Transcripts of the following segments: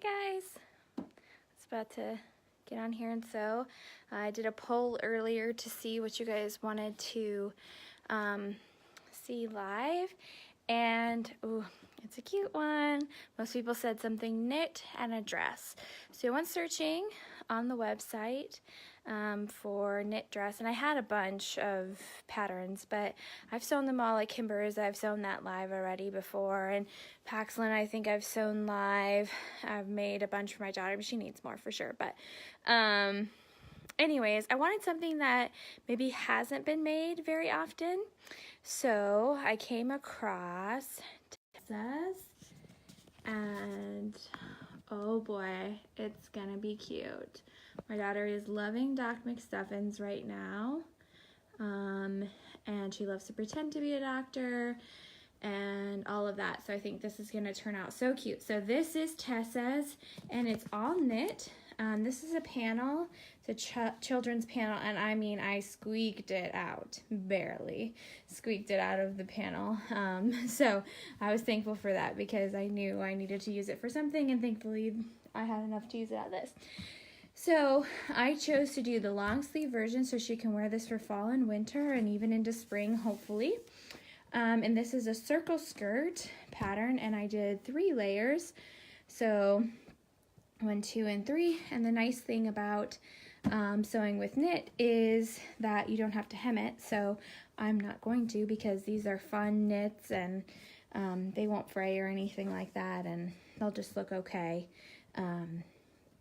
Hi guys, it's about to get on here and sew. I did a poll earlier to see what you guys wanted to see live, and ooh, it's a cute one. Most people said something knit and a dress. So I went searching on the website for knit dress, and I had a bunch of patterns, but I've sewn them all at Kimber's. I've sewn that live already before, and Paxlin I think I've sewn live. I've made a bunch for my daughter, but she needs more for sure. But anyways, I wanted something that maybe hasn't been made very often, so I came across Tessa's, and oh boy, it's gonna be cute. My daughter is loving Doc McStuffins right now, and she loves to pretend to be a doctor and all of that, so I think this is gonna turn out so cute. So this is Tessa's, and it's all knit. This is a panel, it's a children's panel, and I mean, I squeaked it out, barely squeaked it out of the panel. So I was thankful for that because I knew I needed to use it for something, and thankfully I had enough to use it out of this. So I chose to do the long sleeve version so she can wear this for fall and winter and even into spring, hopefully. And this is a circle skirt pattern, and I did 3 layers. So 1, 2, and 3. And the nice thing about sewing with knit is that you don't have to hem it. So I'm not going to, because these are fun knits, and they won't fray or anything like that, and they'll just look okay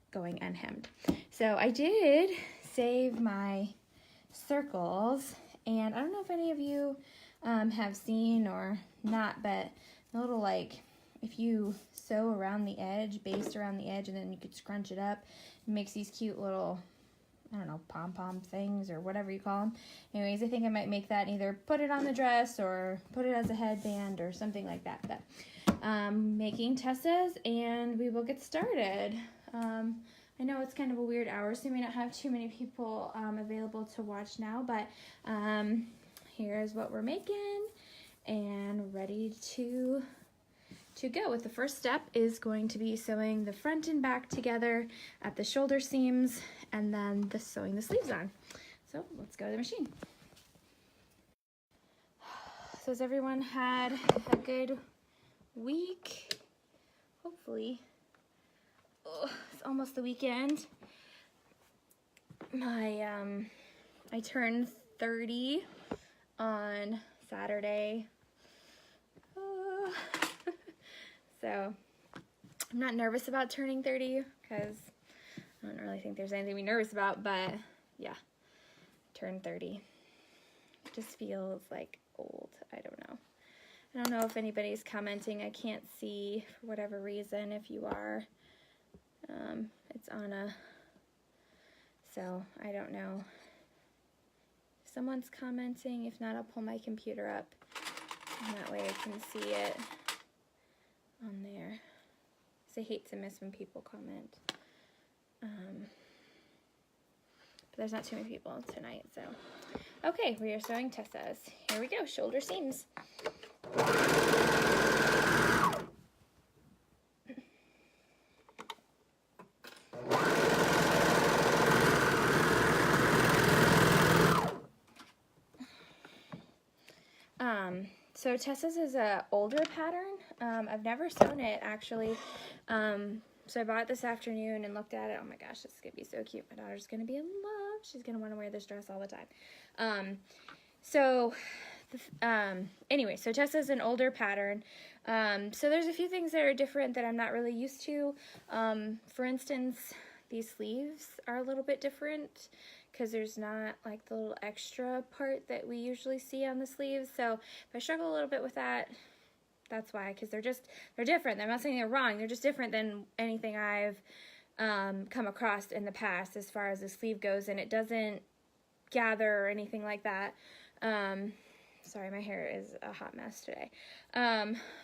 going unhemmed. So I did save my circles, and I don't know if any of you have seen or not, but a little, like, if you sew around the edge, baste around the edge, and then you could scrunch it up, it makes these cute little, I don't know, pom-pom things or whatever you call them. Anyways, I think I might make that, either put it on the dress or put it as a headband or something like that. But making Tessa's, and we will get started. I know it's kind of a weird hour, so we may not have too many people available to watch now, but here's what we're making, and ready to go. With the first step is going to be sewing the front and back together at the shoulder seams, and then sewing the sleeves on. So let's go to the machine. So has everyone had a good week? Hopefully. Oh, it's almost the weekend. I turned 30 on Saturday. So I'm not nervous about turning 30 because I don't really think there's anything to be nervous about, but yeah, turned 30. It just feels like old. I don't know if anybody's commenting. I can't see for whatever reason. If you are, it's on so I don't know if someone's commenting. If not, I'll pull my computer up, and that way I can see it on there. So I hate to miss when people comment. But there's not too many people tonight, so. Okay, we are sewing Tessa's. Here we go, shoulder seams. So Tessa's is a older pattern. I've never sewn it, actually. So I bought it this afternoon and looked at it. Oh my gosh, this is gonna be so cute. My daughter's gonna be in love. She's gonna want to wear this dress all the time. Anyway, so Tessa's an older pattern. So there's a few things that are different that I'm not really used to. For instance, these sleeves are a little bit different because there's not like the little extra part that we usually see on the sleeves. So if I struggle a little bit with that, that's why, because they're different. I'm not saying they're wrong. They're just different than anything I've come across in the past as far as the sleeve goes, and it doesn't gather or anything like that. Sorry, my hair is a hot mess today.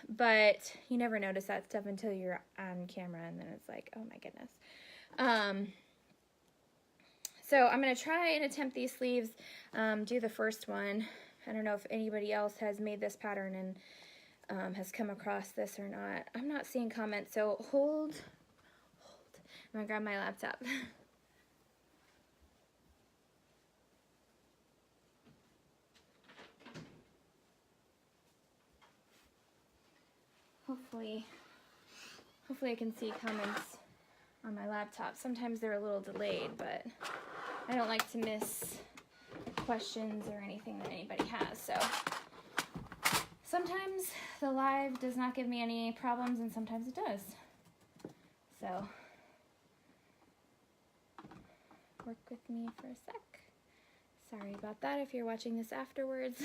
But you never notice that stuff until you're on camera, and then it's like, oh my goodness. So I'm going to try and attempt these sleeves, do the first one. I don't know if anybody else has made this pattern and has come across this or not. I'm not seeing comments, so hold gonna grab my laptop. Hopefully I can see comments on my laptop. Sometimes they're a little delayed, but I don't like to miss questions or anything that anybody has, so sometimes the live does not give me any problems and sometimes it does. So work with me for a sec. Sorry about that if you're watching this afterwards.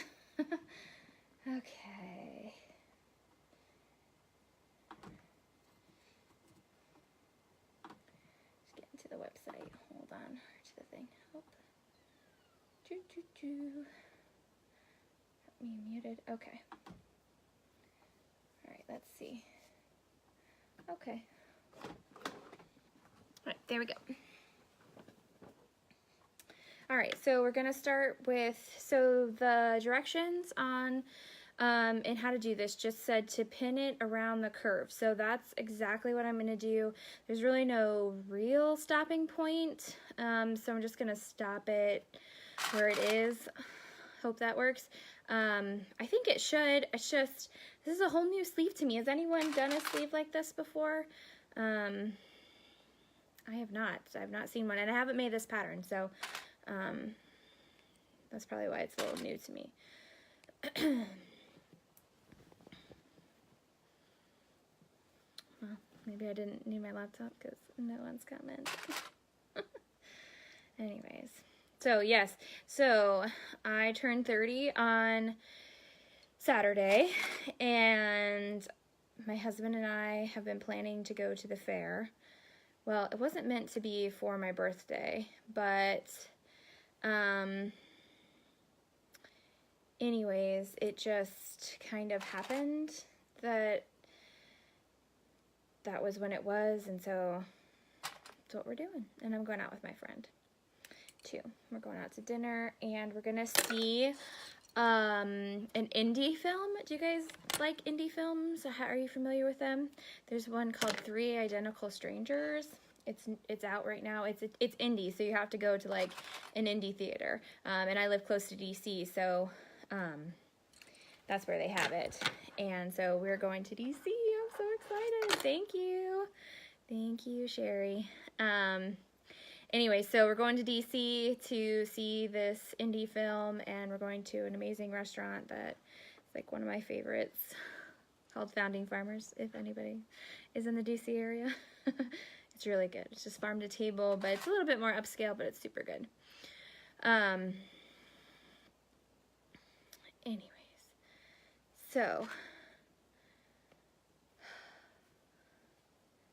Okay. Just get into the website. Hold on. Or to the thing. Oh. Got me muted. Okay. All right, let's see. Okay. All right, there we go. All right, so we're gonna start with, so the directions on and how to do this just said to pin it around the curve. So that's exactly what I'm gonna do. There's really no real stopping point. So I'm just gonna stop it where it is. Hope that works. I think it should. It's just, this is a whole new sleeve to me. Has anyone done a sleeve like this before? I have not. I've not seen one, and I haven't made this pattern, so that's probably why it's a little new to me. Well, maybe I didn't need my laptop because no one's commented. Anyways, so yes, so I turned 30 on Saturday, and my husband and I have been planning to go to the fair. Well, it wasn't meant to be for my birthday, but anyways, it just kind of happened that was when it was, and so that's what we're doing. And I'm going out with my friend too. We're going out to dinner, and we're gonna see an indie film. Do you guys like indie films? Are you familiar with them? There's one called 3 Identical Strangers. It's out right now. It's indie, so you have to go to like an indie theater. And I live close to DC, so that's where they have it. And so we're going to DC. I'm so excited. Thank you, Sherry. Anyway, so we're going to DC to see this indie film, and we're going to an amazing restaurant that is like one of my favorites, called Founding Farmers, if anybody is in the DC area. It's really good. It's just farm to table, but it's a little bit more upscale, but it's super good. Anyways, so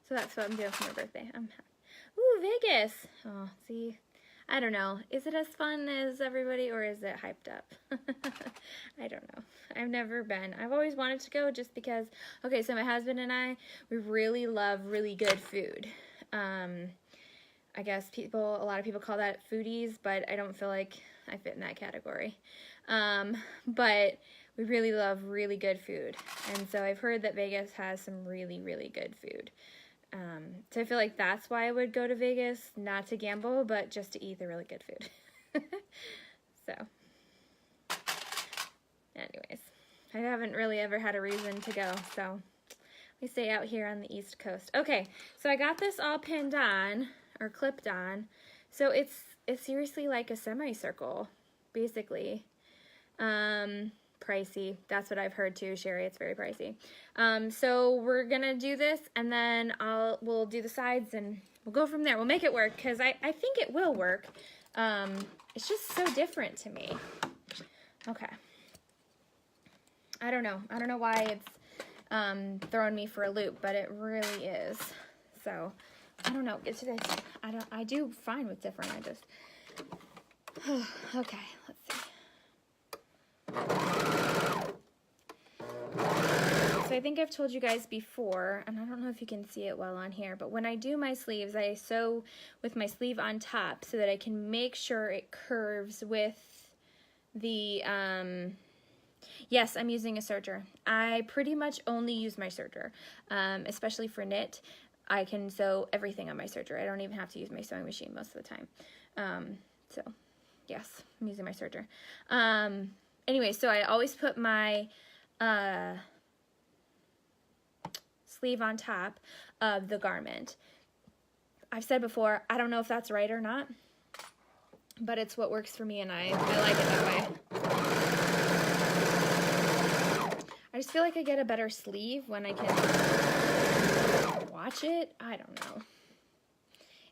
that's what I'm doing for my birthday. Ooh, Vegas. Oh, see, I don't know. Is it as fun as everybody, or is it hyped up? I don't know. I've never been. I've always wanted to go just because, okay, so my husband and I, we really love really good food. I guess a lot of people call that foodies, but I don't feel like I fit in that category. But we really love really good food. And so I've heard that Vegas has some really, really good food. So I feel like that's why I would go to Vegas, not to gamble, but just to eat the really good food. So, anyways, I haven't really ever had a reason to go, so we stay out here on the East Coast. Okay, so I got this all pinned on, or clipped on, so it's seriously like a semicircle, basically. Pricey. That's what I've heard too, Sherry. It's very pricey. So we're gonna do this, and then we'll do the sides, and we'll go from there. We'll make it work, because I think it will work. It's just so different to me. Okay. I don't know why it's throwing me for a loop, but it really is. So I don't know. I do fine with different. I just okay. Let's see. So I think I've told you guys before, and I don't know if you can see it well on here, but when I do my sleeves, I sew with my sleeve on top so that I can make sure it curves with the, yes, I'm using a serger. I pretty much only use my serger, especially for knit. I can sew everything on my serger. I don't even have to use my sewing machine most of the time. So yes, I'm using my serger. Anyway, so I always put my sleeve on top of the garment. I've said before, I don't know if that's right or not, but it's what works for me, and I like it that way. I just feel like I get a better sleeve when I can watch it. I don't know.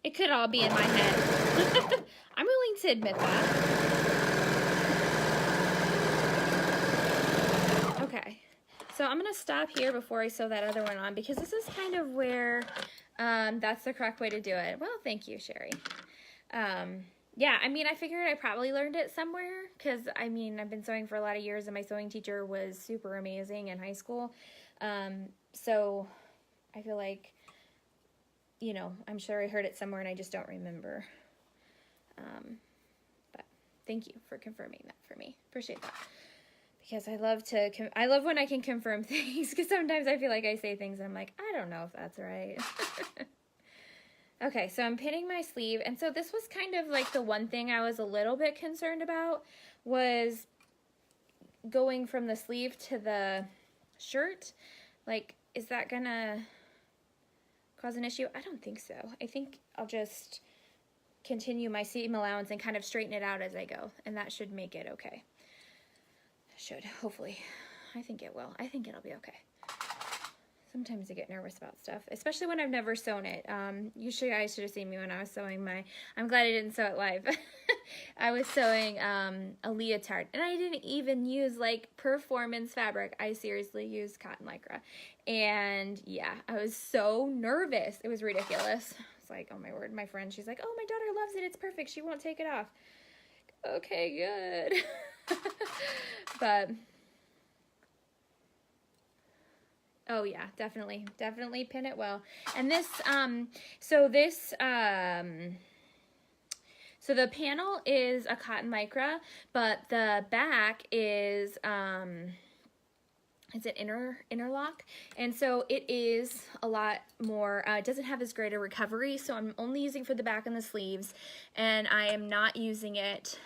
It could all be in my head. I'm willing to admit that. Okay, so I'm gonna stop here before I sew that other one on, because this is kind of where that's the correct way to do it. Well, thank you, Sherry. Yeah, I mean, I figured I probably learned it somewhere, because, I mean, I've been sewing for a lot of years, and my sewing teacher was super amazing in high school. So I feel like, you know, I'm sure I heard it somewhere, and I just don't remember. But thank you for confirming that for me. Appreciate that. Because I love when I can confirm things, because sometimes I feel like I say things, and I'm like, I don't know if that's right. Okay, so I'm pinning my sleeve, and so this was kind of like the one thing I was a little bit concerned about, was going from the sleeve to the shirt. Like, is that gonna cause an issue? I don't think so. I think I'll just continue my seam allowance and kind of straighten it out as I go, and that should make it okay. Should, hopefully. I think it will. I think it'll be okay. Sometimes I get nervous about stuff, especially when I've never sewn it. You guys should have seen me when I was sewing I'm glad I didn't sew it live. I was sewing a leotard, and I didn't even use like performance fabric. I seriously used cotton lycra. And yeah, I was so nervous. It was ridiculous. It's like, oh my word, my friend, she's like, oh, my daughter loves it. It's perfect. She won't take it off. Okay, good. But oh yeah, definitely pin it well. And this, so the panel is a cotton lycra, but the back is an interlock, and so it is a lot more, it doesn't have as great a recovery, so I'm only using for the back and the sleeves, and I am not using it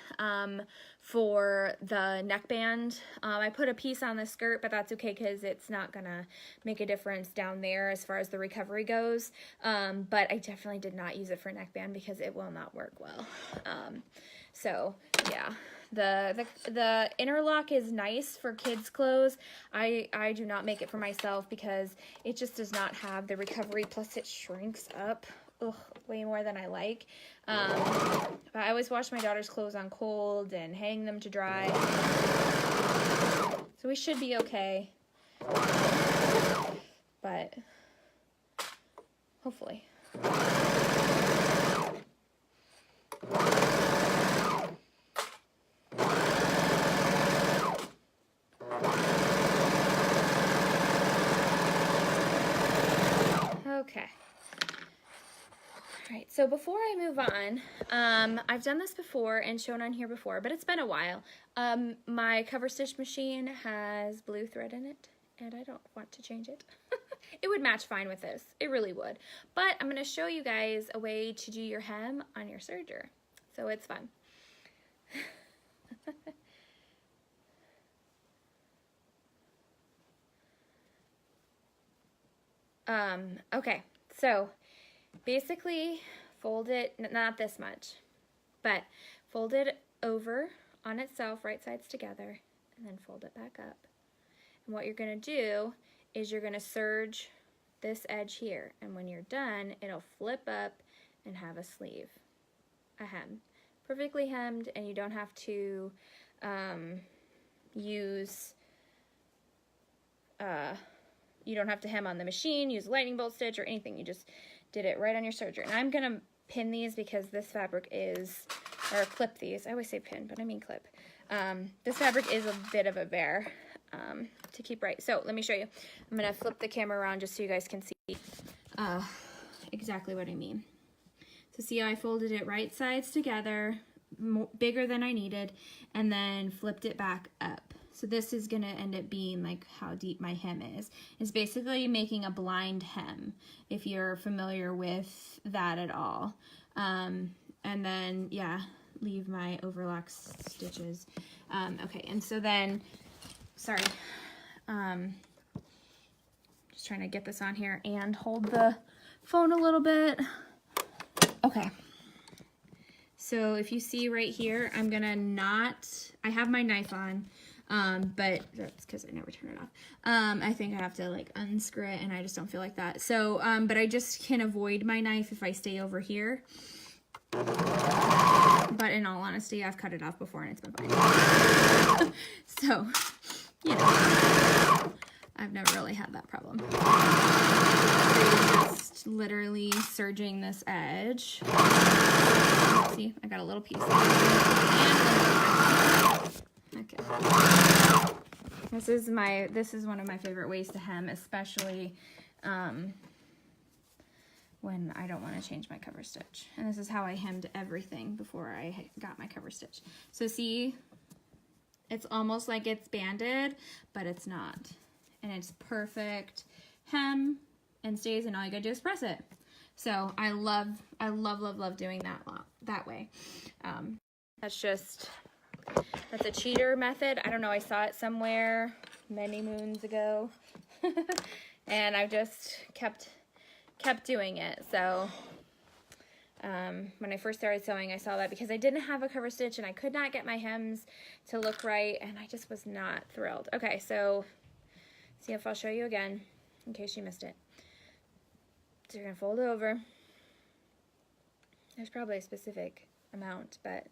for the neckband. I put a piece on the skirt, but that's okay because it's not gonna make a difference down there as far as the recovery goes, but I definitely did not use it for neckband because it will not work well. So yeah. The interlock is nice for kids' clothes. I do not make it for myself because it just does not have the recovery, plus it shrinks up way more than I like. But I always wash my daughter's clothes on cold and hang them to dry. So we should be okay. But hopefully. Okay. All right, so before I move on, I've done this before and shown on here before, but it's been a while. My cover stitch machine has blue thread in it, and I don't want to change it. It would match fine with this. It really would. But I'm going to show you guys a way to do your hem on your serger. So it's fun. Okay, so basically fold it, not this much, but fold it over on itself, right sides together, and then fold it back up. And what you're going to do is you're going to serge this edge here, and when you're done, it'll flip up and have a sleeve, a hem. Perfectly hemmed, and you don't have to you don't have to hem on the machine, use a lightning bolt stitch or anything. You just did it right on your serger. And I'm gonna pin these because this fabric is, or clip these. I always say pin, but I mean clip. This fabric is a bit of a bear to keep right. So let me show you. I'm gonna flip the camera around just so you guys can see exactly what I mean. So see how I folded it right sides together, bigger than I needed, and then flipped it back up. So this is gonna end up being like how deep my hem is. It's basically making a blind hem, if you're familiar with that at all. And then, yeah, leave my overlock stitches. Okay, and so then, sorry, just trying to get this on here and hold the phone a little bit. Okay. So if you see right here, I'm gonna I have my knife on, but that's because I never turn it off. I think I have to like unscrew it, and I just don't feel like that. So, but I just can avoid my knife if I stay over here. But in all honesty, I've cut it off before and it's been fine. So, you know, I've never really had that problem. So just literally serging this edge. See, I got a little piece. Okay. This is one of my favorite ways to hem, especially when I don't want to change my cover stitch. And this is how I hemmed everything before I got my cover stitch. So see, it's almost like it's banded, but it's not. And it's perfect hem and stays, and all you gotta do is press it. So I love doing that way. That's a cheater method. I don't know, I saw it somewhere many moons ago. And I've just kept doing it. So when I first started sewing, I saw that because I didn't have a cover stitch and I could not get my hems to look right, and I just was not thrilled. Okay, so see if I'll show you again in case you missed it. So you're gonna fold it over. There's probably a specific amount, but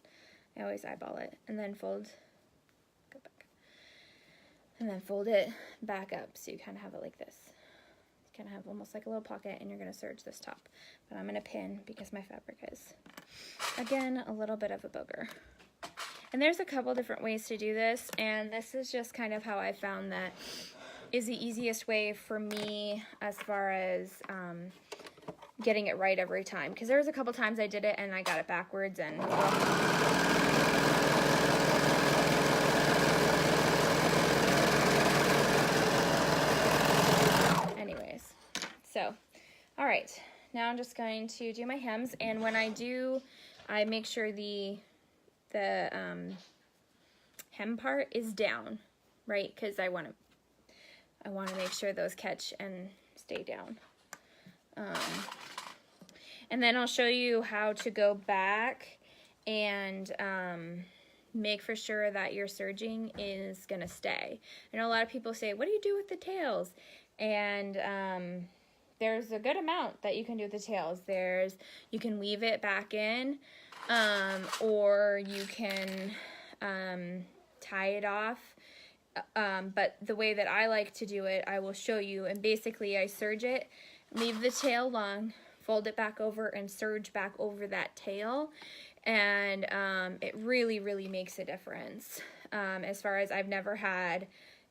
I always eyeball it, and then fold, go back, and then fold it back up, so you kind of have it like this. You kind of have almost like a little pocket, and you're gonna serge this top. But I'm gonna pin because my fabric is, again, a little bit of a booger. And there's a couple different ways to do this, and this is just kind of how I found that is the easiest way for me as far as getting it right every time. Because there was a couple times I did it and I got it backwards, and anyways, so all right, now I'm just going to do my hems, and when I do, I make sure the hem part is down, right? Because I want to make sure those catch and stay down. And then I'll show you how to go back and make for sure that your serging is gonna stay. I know a lot of people say, what do you do with the tails? And there's a good amount that you can do with the tails. You can weave it back in, or you can tie it off. But the way that I like to do it, I will show you. And basically I serge it, leave the tail long, fold it back over, and serge back over that tail. And it really, really makes a difference. As far as I've never had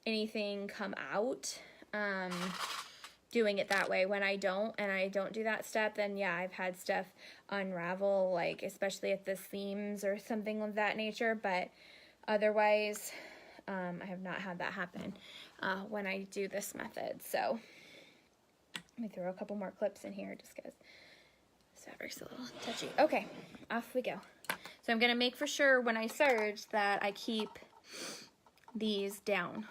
anything come out doing it that way. When I don't do that step, then yeah, I've had stuff unravel, like especially at the seams or something of that nature. But otherwise, I have not had that happen when I do this method. So let me throw a couple more clips in here just because this fabric's a little touchy. Okay, off we go. So I'm gonna make for sure when I serge that I keep these down.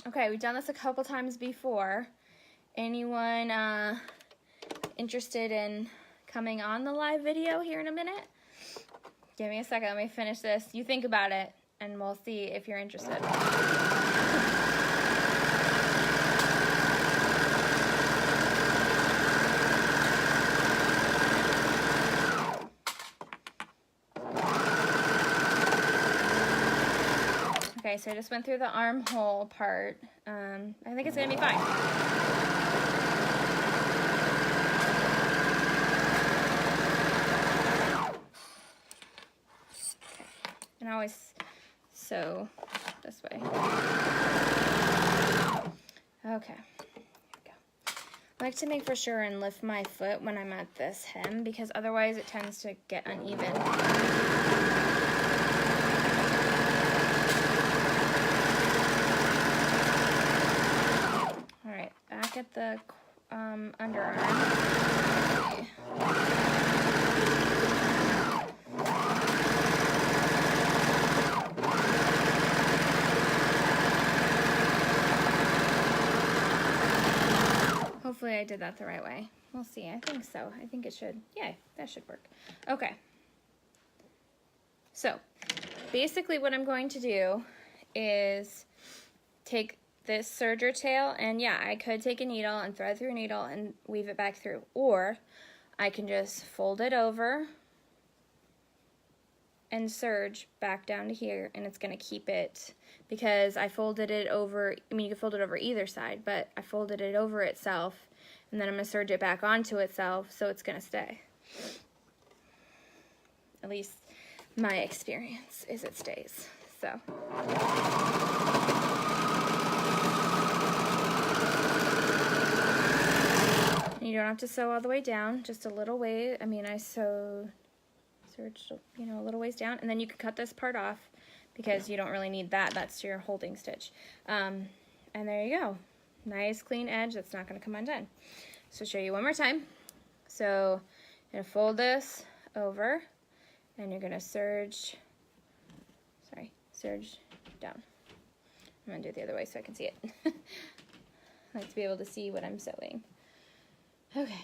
Okay, we've done this a couple times before. Anyone interested in coming on the live video here in a minute? Give me a second, let me finish this. You think about it, and we'll see if you're interested. Okay, so I just went through the armhole part. I think it's gonna be fine. And I always sew this way. Okay, here we go. I like to make for sure and lift my foot when I'm at this hem, because otherwise it tends to get uneven. at the underarm. Hopefully I did that the right way. We'll see. I think so. I think it should. Yeah, that should work. Okay. So basically what I'm going to do is take this serger tail, and yeah, I could take a needle and thread through a needle and weave it back through, or I can just fold it over and serge back down to here, and it's going to keep it, because I folded it over. I mean, you can fold it over either side, but I folded it over itself, and then I'm going to serge it back onto itself, so it's going to stay. At least my experience is it stays. So you don't have to sew all the way down, just a little way. I mean, I serged, you know, a little ways down, and then you can cut this part off because you don't really need that. That's your holding stitch. And there you go. Nice clean edge that's not going to come undone. So show you one more time. So you're going to fold this over, and you're going to serge down. I'm going to do it the other way so I can see it. I like to be able to see what I'm sewing. Okay.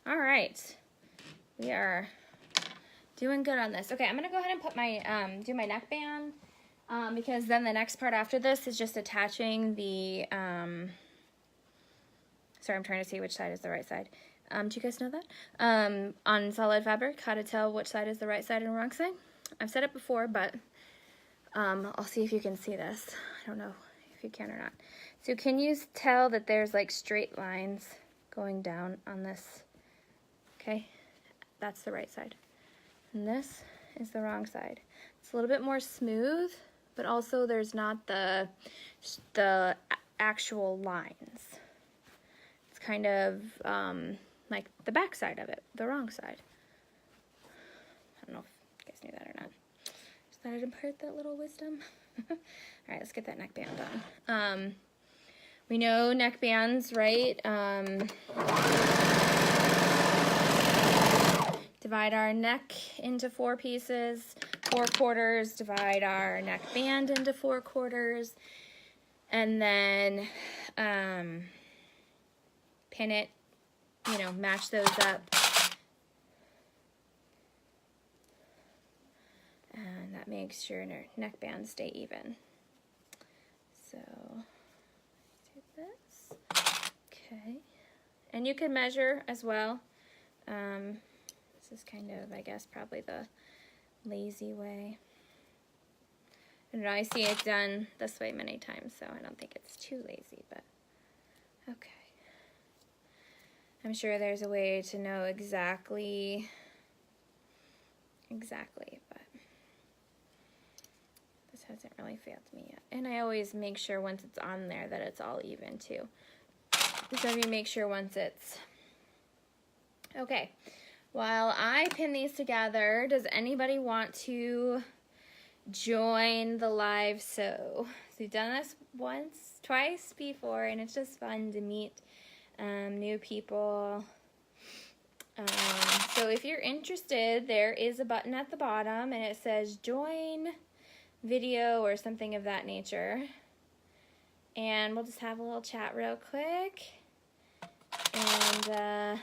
All right. We are doing good on this. Okay, I'm gonna go ahead and put my do my neckband, because then the next part after this is just attaching the sorry, I'm trying to see which side is the right side. Do you guys know that? On solid fabric, how to tell which side is the right side and wrong side? I've said it before, but I'll see if you can see this. I don't know if you can or not. So can you tell that there's like straight lines going down on this? Okay, that's the right side. And this is the wrong side. It's a little bit more smooth, but also there's not the actual lines. It's kind of like the back side of it, the wrong side. I don't know if you guys knew that or not. Just thought I'd impart that little wisdom. All right, let's get that neckband on. We know neckbands, right? Divide our neck into 4 pieces, 4 quarters, divide our neckband into 4 quarters, and then pin it, you know, match those up. And that makes your neckbands stay even. So, do this. Okay. And you can measure as well. This is kind of, I guess, probably the lazy way. I don't know, I see it done this way many times, so I don't think it's too lazy, but okay. I'm sure there's a way to know exactly, but this hasn't really failed me yet. And I always make sure once it's on there that it's all even too. So you make sure once it's, okay. While I pin these together, does anybody want to join the live sew? So we've done this twice before, and it's just fun to meet new people. So if you're interested, there is a button at the bottom, and it says join video or something of that nature. And we'll just have a little chat real quick. And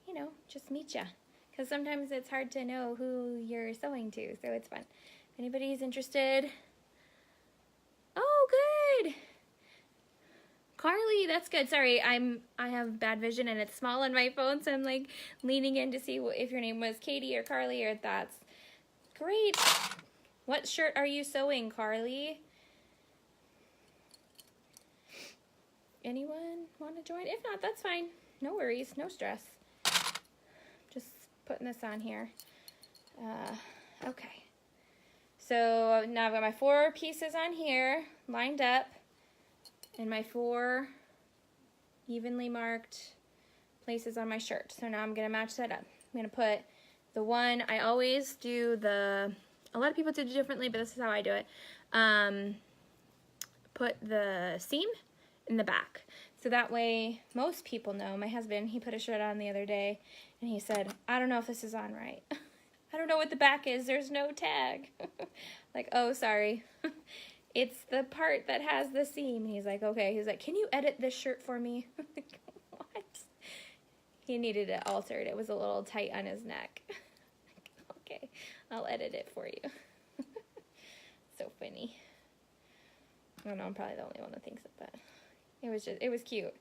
you know, just meet ya. Because sometimes it's hard to know who you're sewing to, so it's fun. If anybody's interested. Oh, good. Carly, that's good. Sorry, I have bad vision and it's small on my phone, so I'm like leaning in to see if your name was Katie or Carly, or that's great. What shirt are you sewing, Carly? Anyone want to join? If not, that's fine. No worries, no stress. Just putting this on here. Okay. So now I've got my 4 pieces on here, lined up, and my 4 evenly marked laces on my shirt. So now I'm gonna match that up. I'm gonna put the one, I always do a lot of people do it differently, but this is how I do it. Put the seam in the back. So that way, most people know. My husband, he put a shirt on the other day, and he said, I don't know if this is on right. I don't know what the back is. There's no tag. Like, oh, sorry. It's the part that has the seam. He's like, okay. He's like, can you edit this shirt for me? Like, what? He needed it altered. It was a little tight on his neck. Okay, I'll edit it for you. So funny. I don't know, I'm probably the only one that thinks it, but it was cute.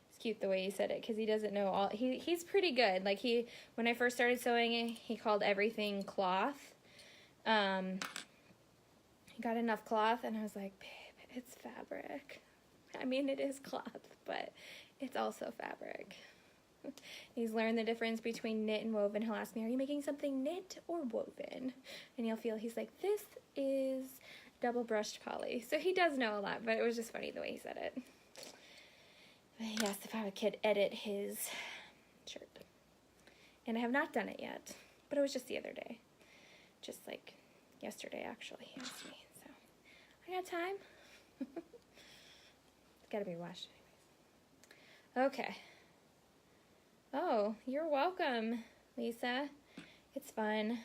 It's cute the way he said it, because he doesn't know all, he's pretty good. Like when I first started sewing it, he called everything cloth. He got enough cloth, and I was like, babe, it's fabric. I mean, it is cloth, but it's also fabric. He's learned the difference between knit and woven. He'll ask me, are you making something knit or woven? And he's like, this is double brushed poly. So he does know a lot, but it was just funny the way he said it. But he asked if I could edit his shirt. And I have not done it yet, but it was just the other day. Just like yesterday, actually, he asked me. So I got time. It's gotta be washed anyways. Okay. Oh, you're welcome, Lisa. It's fun.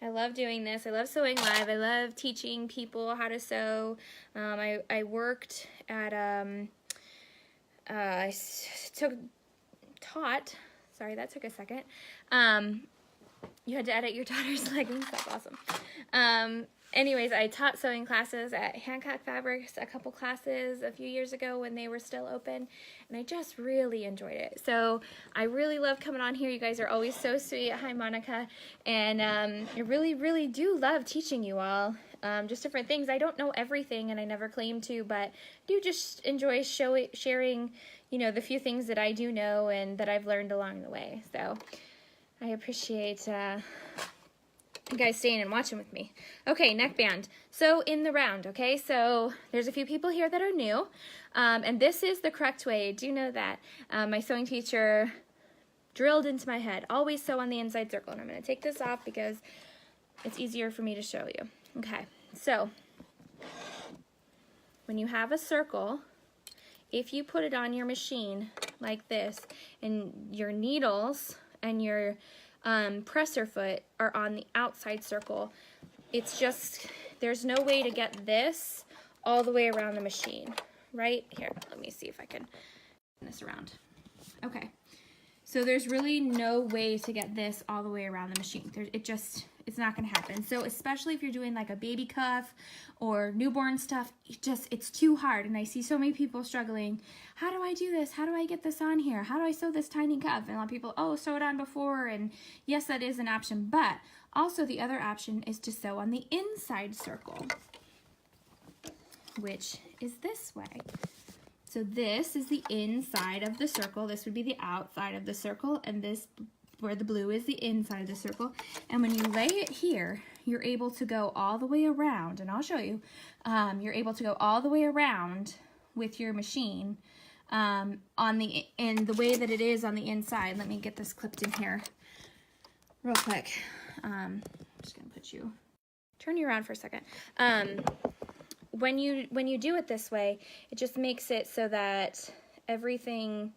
I love doing this. I love sewing live. I love teaching people how to sew. I worked at, sorry, that took a second. You had to edit your daughter's leggings. That's awesome. Anyways, I taught sewing classes at Hancock Fabrics, a couple classes a few years ago when they were still open, and I just really enjoyed it. So I really love coming on here. You guys are always so sweet. Hi, Monica. And I really, really do love teaching you all just different things. I don't know everything, and I never claim to, but I do just enjoy sharing, you know, the few things that I do know and that I've learned along the way. So I appreciate you guys staying and watching with me. Okay, neckband. So in the round, okay? So there's a few people here that are new, and this is the correct way. Do you know that? My sewing teacher drilled into my head, always sew on the inside circle. And I'm going to take this off because it's easier for me to show you. Okay, so when you have a circle, if you put it on your machine like this, and your needles and your presser foot are on the outside circle, it's just, there's no way to get this all the way around the machine. Right here, let me see if I can turn this around. Okay, so there's really no way to get this all the way around the machine. It's not gonna happen. So especially if you're doing like a baby cuff or newborn stuff, it's too hard. And I see so many people struggling. How do I do this? How do I get this on here? How do I sew this tiny cuff? And a lot of people, oh, sew it on before. And yes, that is an option. But also the other option is to sew on the inside circle, which is this way. So this is the inside of the circle. This would be the outside of the circle, and this, where the blue is, the inside of the circle. And when you lay it here, you're able to go all the way around, and I'll show you. You're able to go all the way around with your machine and the way that it is on the inside. Let me get this clipped in here real quick. I'm just gonna turn you around for a second. When you do it this way, it just makes it so that everything,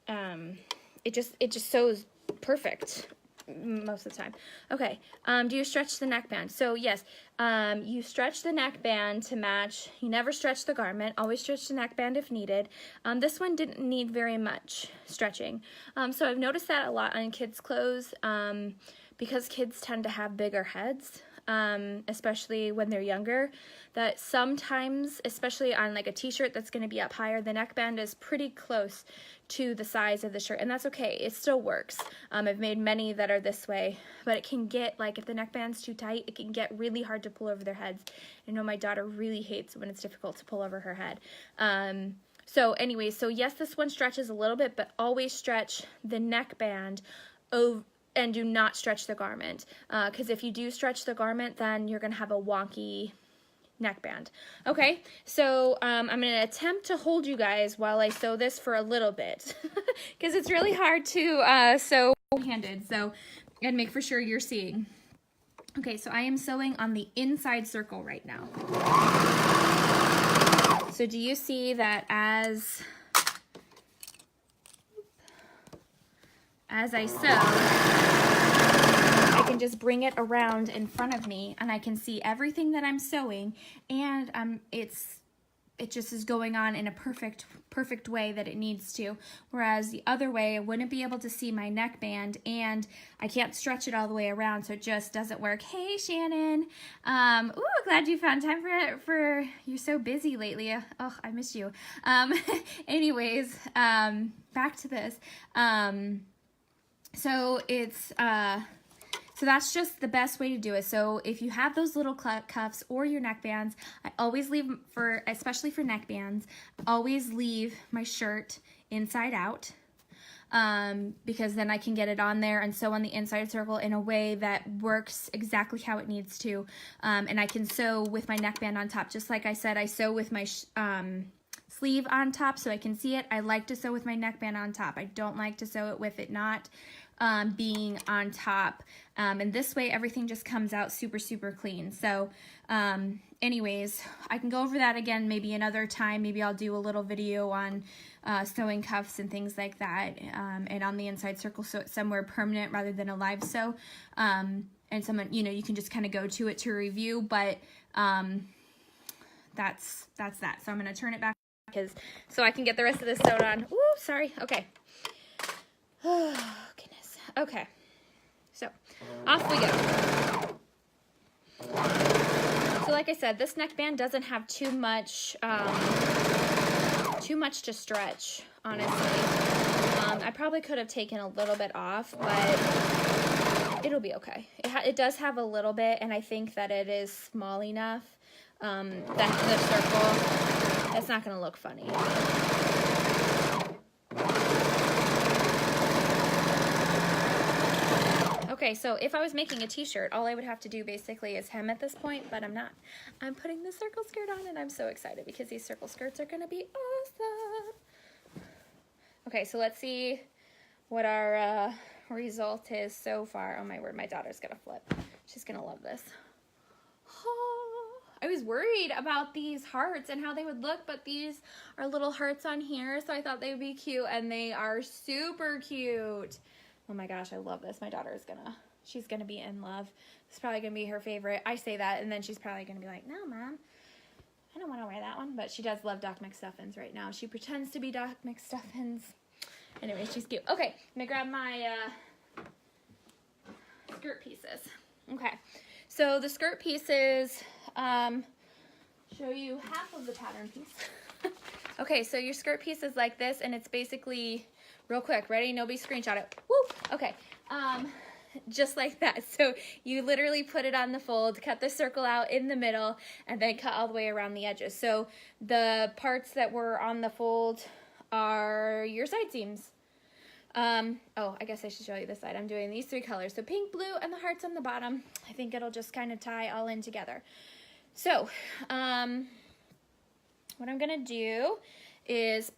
it just sews perfect most of the time. Okay, do you stretch the neckband? So yes, you stretch the neckband to match. You never stretch the garment. Always stretch the neckband if needed. This one didn't need very much stretching. So I've noticed that a lot on kids' clothes because kids tend to have bigger heads. Especially when they're younger, that sometimes, especially on like a t-shirt that's going to be up higher, the neckband is pretty close to the size of the shirt, and that's okay. It still works. I've made many that are this way, but it can get, like, if the neckband's too tight, it can get really hard to pull over their heads. I know my daughter really hates when it's difficult to pull over her head. So anyways, so yes, this one stretches a little bit, but always stretch the neckband over, and do not stretch the garment, because if you do stretch the garment, then you're going to have a wonky neckband. Okay, so I'm going to attempt to hold you guys while I sew this for a little bit because it's really hard to sew one-handed, so and make for sure you're seeing. Okay, so I am sewing on the inside circle right now. So do you see that as I sew, I can just bring it around in front of me and I can see everything that I'm sewing, and it just is going on in a perfect way that it needs to. Whereas the other way, I wouldn't be able to see my neckband and I can't stretch it all the way around, so it just doesn't work. Hey, Shannon. Ooh, glad you found time for you're so busy lately. Oh, I miss you. Anyways, back to this. So it's, so that's just the best way to do it. So if you have those little cuffs or your neckbands, I always leave especially for neckbands, always leave my shirt inside out, because then I can get it on there and sew on the inside circle in a way that works exactly how it needs to. And I can sew with my neckband on top. Just like I said, I sew with my sleeve on top so I can see it. I like to sew with my neckband on top. I don't like to sew it with it not being on top, and this way everything just comes out super clean. So anyways, I can go over that again maybe another time. Maybe I'll do a little video on sewing cuffs and things like that, and on the inside circle, so it's somewhere permanent rather than a live sew, and someone, you know, you can just kind of go to it to review, but that's that. So I'm going to turn it back so I can get the rest of this sewed on. Ooh, sorry. Okay. Oh, goodness. Okay. So, off we go. So like I said, this neckband doesn't have too much to stretch, honestly. I probably could have taken a little bit off, but it'll be okay. It does have a little bit, and I think that it is small enough that the circle, it's not going to look funny. Okay, so if I was making a t-shirt, all I would have to do basically is hem at this point, but I'm not. I'm putting the circle skirt on, and I'm so excited because these circle skirts are going to be awesome. Okay, so let's see what our result is so far. Oh my word, my daughter's going to flip. She's going to love this. Oh, I was worried about these hearts and how they would look, but these are little hearts on here, so I thought they would be cute, and they are super cute. Oh my gosh, I love this. My daughter is she's gonna be in love. It's probably gonna be her favorite. I say that, and then she's probably gonna be like, no, Mom, I don't want to wear that one. But she does love Doc McStuffins right now. She pretends to be Doc McStuffins. Anyway, she's cute. Okay, let me grab my skirt pieces. Okay, so the skirt pieces show you half of the pattern piece. Okay, so your skirt piece is like this, and it's basically, real quick, ready? Nobody screenshot it. Woo! Okay, just like that. So you literally put it on the fold, cut the circle out in the middle, and then cut all the way around the edges. So the parts that were on the fold are your side seams. Oh, I guess I should show you this side. I'm doing these three colors. So pink, blue, and the hearts on the bottom. I think it'll just kind of tie all in together. So, what I'm going to do is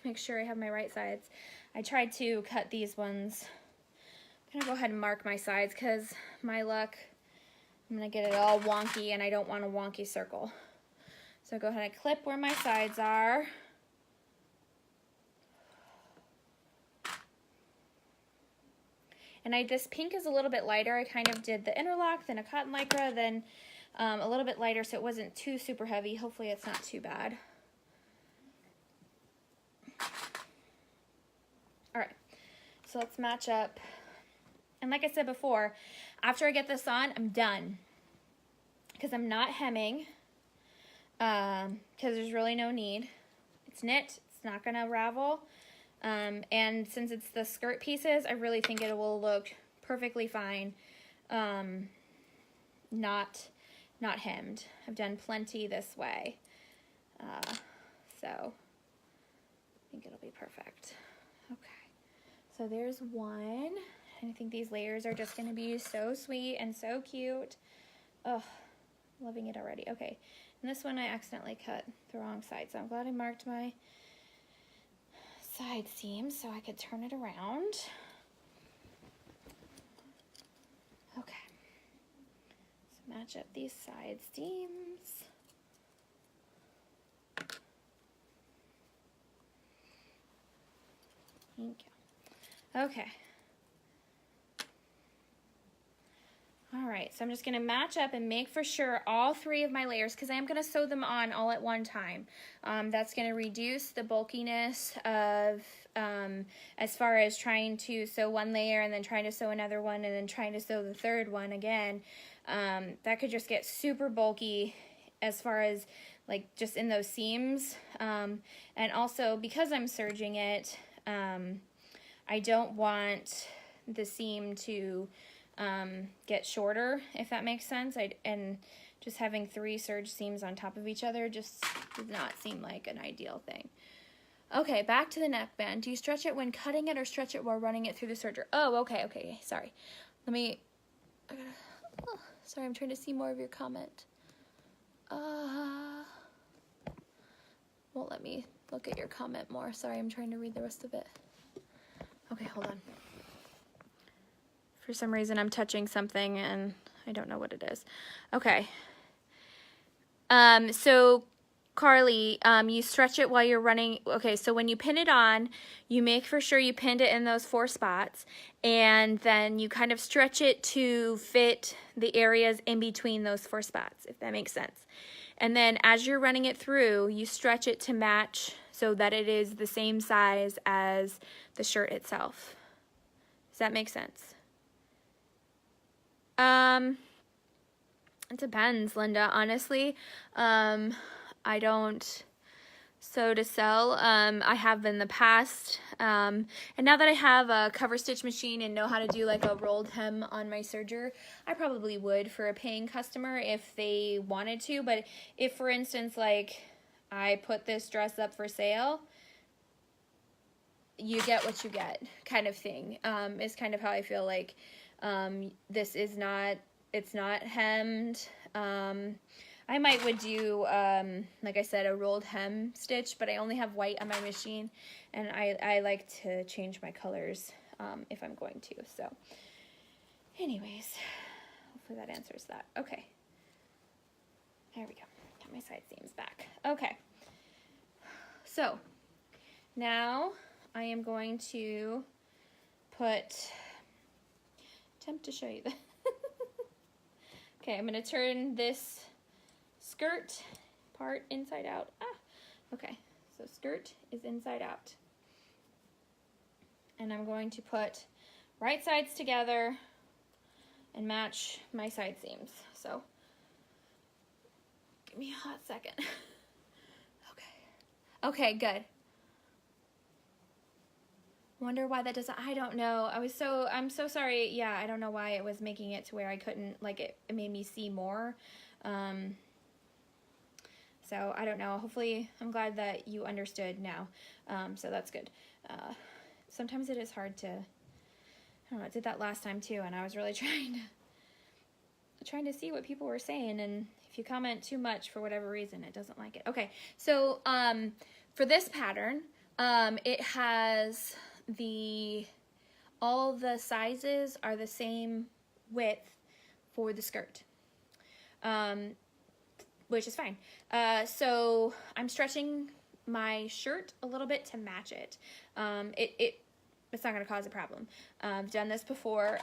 make sure I have my right sides. I tried to cut these ones. I'm going to go ahead and mark my sides because my luck, I'm going to get it all wonky and I don't want a wonky circle. So go ahead and clip where my sides are. And this pink is a little bit lighter. I kind of did the interlock, then a cotton lycra, then a little bit lighter so it wasn't too super heavy. Hopefully it's not too bad. Alright, so let's match up. And like I said before, after I get this on, I'm done. Because I'm not hemming. Because there's really no need. It's knit. It's not going to ravel. And since it's the skirt pieces, I really think it will look perfectly fine. Not hemmed. I've done plenty this way. So I think it'll be perfect. Okay. So there's one. And I think these layers are just going to be so sweet and so cute. Oh, Loving it already. Okay, and this one I accidentally cut the wrong side, so I'm glad I marked my side seams so I could turn it around. Okay, so match up these side seams. Thank you. Okay. All right, so I'm just gonna match up and make for sure all 3 of my layers, because I am gonna sew them on all at one time. That's gonna reduce the bulkiness of, as far as trying to sew one layer and then trying to sew another one and then trying to sew the third one again. That could just get super bulky as far as like just in those seams. And also because I'm serging it, I don't want the seam to get shorter, if that makes sense. And just having 3 serge seams on top of each other just does not seem like an ideal thing. Okay, back to the neckband. Do you stretch it when cutting it or stretch it while running it through the serger? Oh, okay, sorry. Let me, sorry, I'm trying to see more of your comment. Won't let me look at your comment more. Sorry, I'm trying to read the rest of it. Okay, hold on. For some reason, I'm touching something and I don't know what it is. Okay. So Carly, you stretch it while you're running. Okay, so when you pin it on, you make for sure you pinned it in those 4 spots, and then you kind of stretch it to fit the areas in between those 4 spots, if that makes sense. And then as you're running it through, you stretch it to match so that it is the same size as the shirt itself. Does that make sense? It depends, Linda. Honestly, I don't sew to sell. I have in the past, and now that I have a cover stitch machine and know how to do like a rolled hem on my serger, I probably would for a paying customer if they wanted to. But if, for instance, like I put this dress up for sale, you get what you get, kind of thing. Is kind of how I feel like. This is not, it's not hemmed. I would do, like I said, a rolled hem stitch, but I only have white on my machine, and I like to change my colors, if I'm going to. So anyways, hopefully that answers that. Okay. There we go. Got my side seams back. Okay. So now I am going to attempt to show you that. Okay, I'm going to turn this skirt part inside out. Okay, so skirt is inside out. And I'm going to put right sides together and match my side seams. So give me a hot second. Okay, good. Wonder why that doesn't, I don't know. I'm so sorry. Yeah, I don't know why it was making it to where I couldn't, like it made me see more. So I don't know. Hopefully, I'm glad that you understood now. So that's good. Sometimes it is hard to, I don't know, I did that last time too, and I was really trying to see what people were saying, and if you comment too much for whatever reason, it doesn't like it. Okay, so for this pattern, it has all the sizes are the same width for the skirt, which is fine. So I'm stretching my shirt a little bit to match it. It's not going to cause a problem. I've done this before.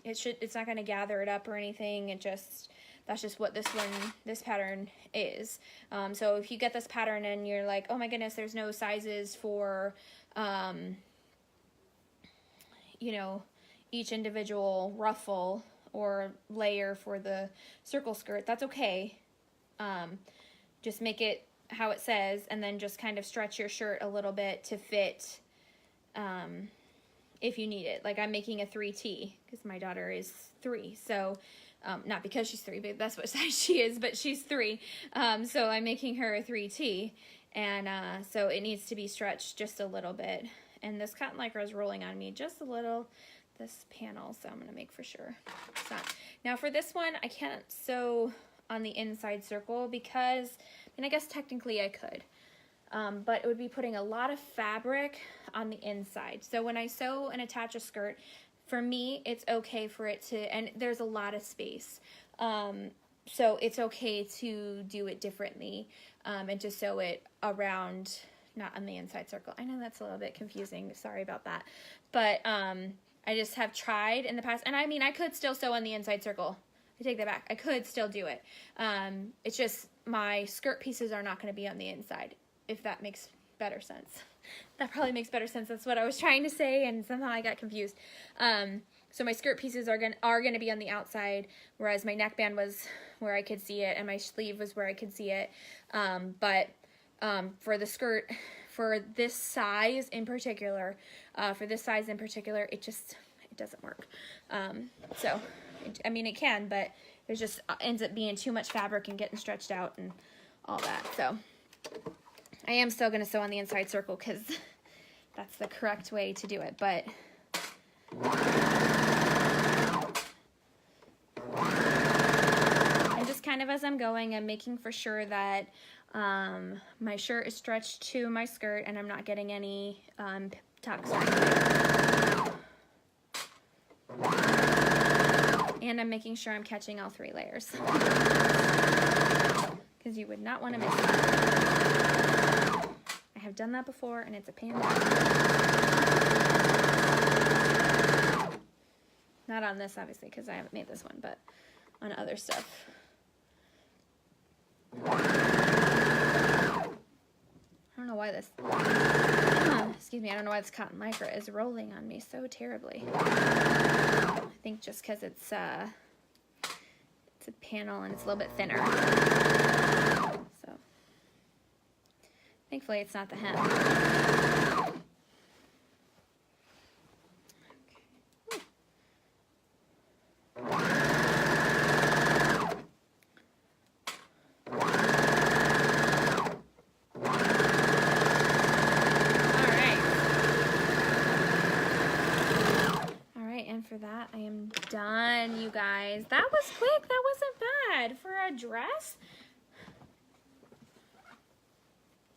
It's not going to gather it up or anything. That's just what this pattern is. So if you get this pattern and you're like, oh my goodness, there's no sizes for, you know, each individual ruffle or layer for the circle skirt, that's okay. Just make it how it says, and then just kind of stretch your shirt a little bit to fit, if you need it. Like I'm making a 3T because my daughter is 3, so not because she's 3, but that's what size she is, but she's 3, so I'm making her a 3T, and so it needs to be stretched just a little bit. And this cotton lycra is rolling on me just a little, this panel, so I'm going to make for sure it's not. Now for this one, I can't sew on the inside circle because, I guess technically I could. But it would be putting a lot of fabric on the inside. So when I sew and attach a skirt, for me, it's okay for it to, and there's a lot of space. So it's okay to do it differently and to sew it around, not on the inside circle. I know that's a little bit confusing. Sorry about that. But I just have tried in the past. And I mean, I could still sew on the inside circle. I take that back. I could still do it. It's just my skirt pieces are not going to be on the inside, if that makes better sense. That probably makes better sense. That's what I was trying to say, and somehow I got confused. So my skirt pieces are gonna be on the outside, whereas my neckband was where I could see it, and my sleeve was where I could see it. But for the skirt, for this size in particular, it doesn't work. So, I mean, it can, but it just ends up being too much fabric and getting stretched out and all that. So I am still going to sew on the inside circle because that's the correct way to do it, but and just kind of as I'm going, I'm making for sure that my shirt is stretched to my skirt and I'm not getting any tucks or anything. And I'm making sure I'm catching all 3 layers because you would not want to miss it. I have done that before and it's a pain in the ass. Not on this, obviously, because I haven't made this one, but on other stuff. I don't know why this, excuse me, I don't know why this cotton lycra is rolling on me so terribly. I think just because it's a panel and it's a little bit thinner. So, thankfully it's not the hem. For that, I am done, you guys. That was quick. That wasn't bad for a dress.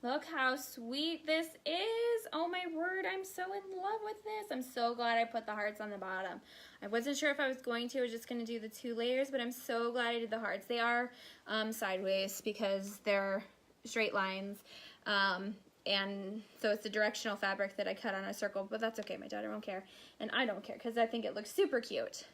Look how sweet this is. Oh my word, I'm so in love with this. I'm so glad I put the hearts on the bottom. I wasn't sure if I was going to. I was just going to do the 2 layers, but I'm so glad I did the hearts. They are sideways because they're straight lines. And so it's the directional fabric that I cut on a circle, but that's okay. My daughter won't care, and I don't care because I think it looks super cute.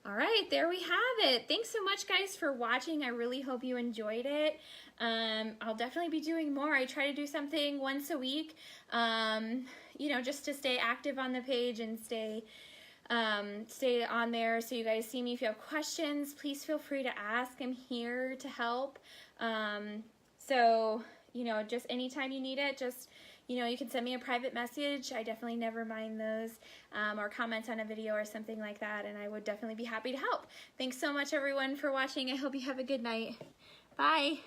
All right, there we have it. Thanks so much, guys, for watching. I really hope you enjoyed it. I'll definitely be doing more. I try to do something once a week, you know, just to stay active on the page and stay on there so you guys see me. If you have questions, please feel free to ask. I'm here to help. So, you know, just anytime you need it, just, you know, you can send me a private message. I definitely never mind those, or comment on a video or something like that, and I would definitely be happy to help. Thanks so much, everyone, for watching. I hope you have a good night. Bye.